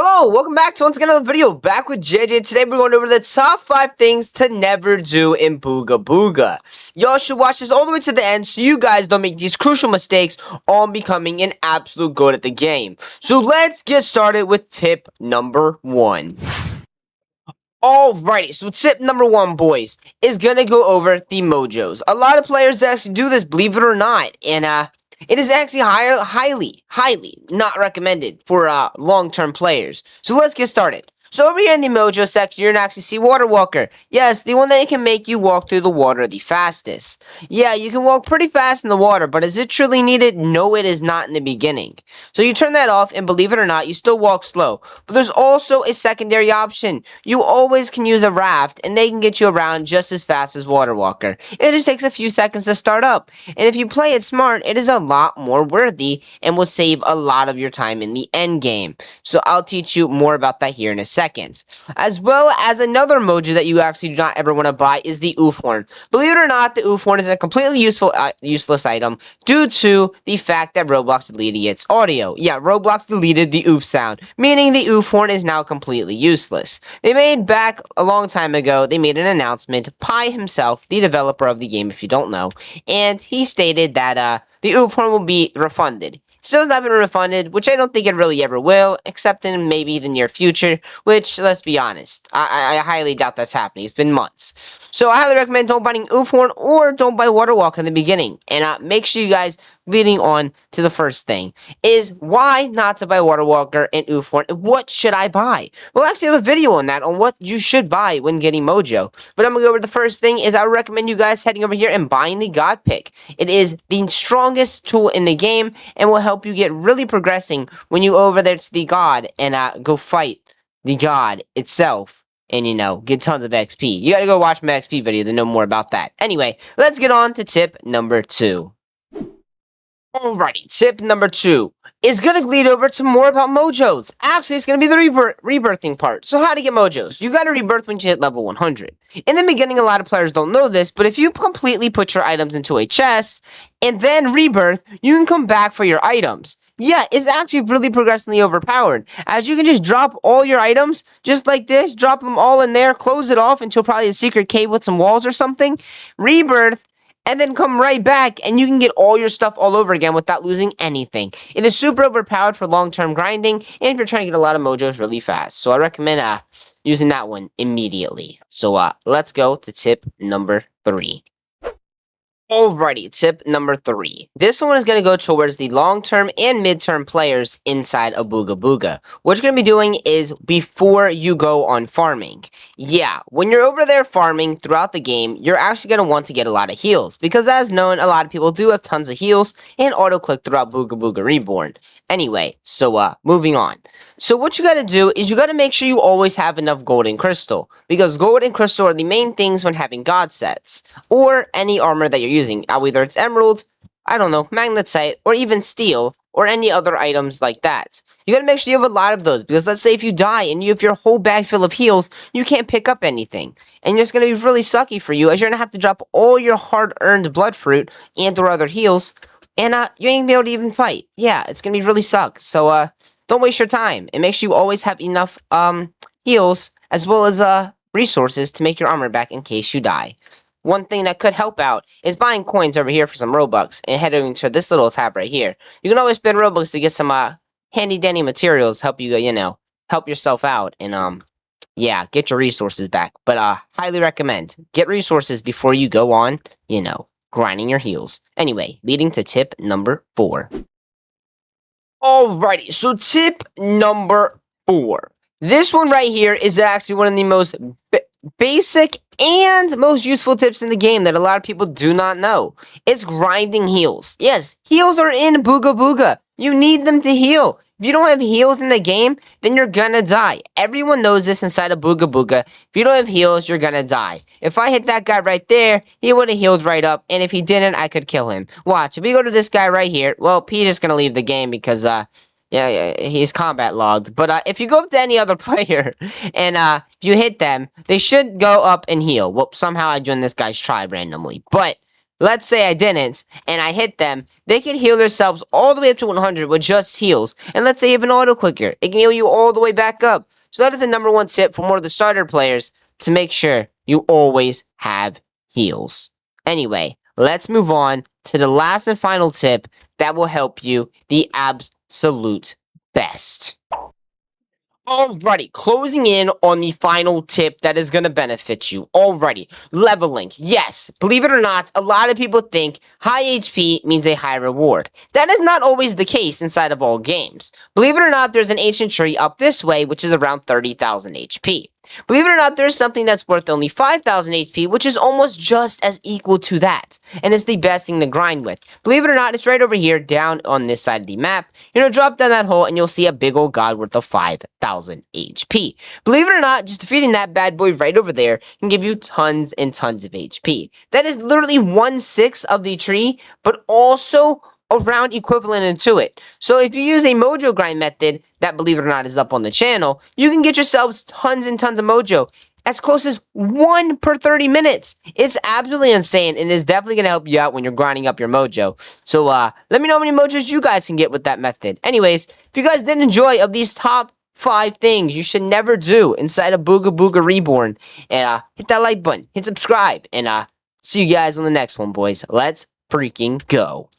Hello, welcome back to once again another video. Back with JJ. Today we're going over the top 5 things to never do in Booga Booga. Y'all should watch this all the way to the end so you guys don't make these crucial mistakes on becoming an absolute goat at the game. So let's get started with tip number 1. Alrighty, so tip number 1, boys, is gonna go over the Mojos. A lot of players actually do this, believe it or not, and it is actually highly not recommended for long-term players. So let's get started. So over here in the Mojo section, you're going to actually see Water Walker. Yes, the one that can make you walk through the water the fastest. Yeah, you can walk pretty fast in the water, but is it truly needed? No, it is not in the beginning. So you turn that off, and believe it or not, you still walk slow. But there's also a secondary option. You always can use a raft, and they can get you around just as fast as Water Walker. It just takes a few seconds to start up. And if you play it smart, it is a lot more worthy and will save a lot of your time in the end game. So I'll teach you more about that here in a second. As well as another Mojo that you actually do not ever want to buy is the oof horn. Believe it or not, the oof horn is a completely useless item due to the fact that Roblox deleted its audio. Yeah, Roblox deleted the oof sound, meaning the oof horn is now completely useless. They made back a long time ago, they made an announcement, Pi himself, the developer of the game if you don't know, and he stated that the oof horn will be refunded. Still has not been refunded, which I don't think it really ever will, except in maybe the near future, which, let's be honest, I highly doubt that's happening. It's been months. So I highly recommend don't buying oof horn or don't buy Water Walker in the beginning. And make sure you guys, leading on to the first thing, is why not to buy Water Walker and oof horn? What should I buy? We'll actually have a video on that, on what you should buy when getting Mojo. But I'm going to go over the first thing, is I would recommend you guys heading over here and buying the God Pick. It is the strongest tool in the game and will help you get really progressing when you go over there to the God and go fight the God itself. And, get tons of XP. You gotta go watch my XP video to know more about that. Anyway, let's get on to tip number 2. Alrighty, tip number 2 is going to lead over to more about Mojos. Actually, it's going to be the rebirthing part. So how to get Mojos? You got to rebirth when you hit level 100. In the beginning, a lot of players don't know this, but if you completely put your items into a chest and then rebirth, you can come back for your items. Yeah, it's actually really progressively overpowered, as you can just drop all your items, just like this, drop them all in there, close it off until probably a secret cave with some walls or something, rebirth, and then come right back, and you can get all your stuff all over again without losing anything. It is super overpowered for long-term grinding, and if you're trying to get a lot of Mojos really fast. So I recommend using that one immediately. So let's go to tip number 3. Alrighty, tip number 3. This one is going to go towards the long-term and mid-term players inside of Booga Booga. What you're going to be doing is before you go on farming. Yeah, when you're over there farming throughout the game, you're actually going to want to get a lot of heals. Because as known, a lot of people do have tons of heals and auto-click throughout Booga Booga Reborn. Anyway, so moving on. So what you got to do is you got to make sure you always have enough gold and crystal. Because gold and crystal are the main things when having god sets. Or any armor that you're using. Whether it's emerald, I don't know, magnesite, or even steel, or any other items like that. You gotta make sure you have a lot of those, because let's say if you die and you have your whole bag full of heals, you can't pick up anything. And it's gonna be really sucky for you, as you're gonna have to drop all your hard-earned blood fruit and or other heals, and you ain't gonna be able to even fight. Yeah, it's gonna be really suck. So don't waste your time, and make sure you always have enough heals, as well as resources to make your armor back in case you die. One thing that could help out is buying coins over here for some Robux and heading to this little tab right here. You can always spend Robux to get some handy-dandy materials, help you, help yourself out and, yeah, get your resources back. But highly recommend, get resources before you go on, grinding your heals. Anyway, leading to tip number 4. Alrighty, so tip number 4. This one right here is actually one of the most basic and most useful tips in the game that a lot of people do not know. It's grinding heals. Yes, heals are in Booga Booga. You need them to heal. If you don't have heals in the game, then you're gonna die. Everyone knows this inside of Booga Booga. If you don't have heals, you're gonna die. If I hit that guy right there, he would have healed right up, and if he didn't, I could kill him. Watch, if we go to this guy right here, well, Peter's gonna leave the game because, yeah, he's combat logged. But if you go up to any other player and if you hit them, they should go up and heal. Well, somehow I joined this guy's tribe randomly. But let's say I didn't, and I hit them, they can heal themselves all the way up to 100 with just heals. And let's say you have an auto clicker, it can heal you all the way back up. So that is the number one tip for more of the starter players, to make sure you always have heals. Anyway, let's move on to the last and final tip that will help you the absolute best. Alrighty, closing in on the final tip that is going to benefit you. Alrighty, leveling. Yes, believe it or not, a lot of people think high HP means a high reward. That is not always the case inside of all games. Believe it or not, there's an ancient tree up this way, which is around 30,000 HP. Believe it or not, there's something that's worth only 5,000 HP, which is almost just as equal to that. And it's the best thing to grind with. Believe it or not, it's right over here, down on this side of the map. You're gonna drop down that hole, and you'll see a big old god worth of 5,000 HP. Believe it or not, just defeating that bad boy right over there can give you tons and tons of HP. That is literally 1/6 of the tree, but also around equivalent to it. So if you use a Mojo grind method, that, believe it or not, is up on the channel, you can get yourselves tons and tons of Mojo, as close as 1 per 30 minutes. It's absolutely insane, and is definitely going to help you out when you're grinding up your Mojo. So let me know how many Mojos you guys can get with that method. Anyways, if you guys did enjoy of these top 5 things you should never do inside of Booga Booga Reborn, and hit that like button, hit subscribe, and see you guys on the next one, boys. Let's freaking go.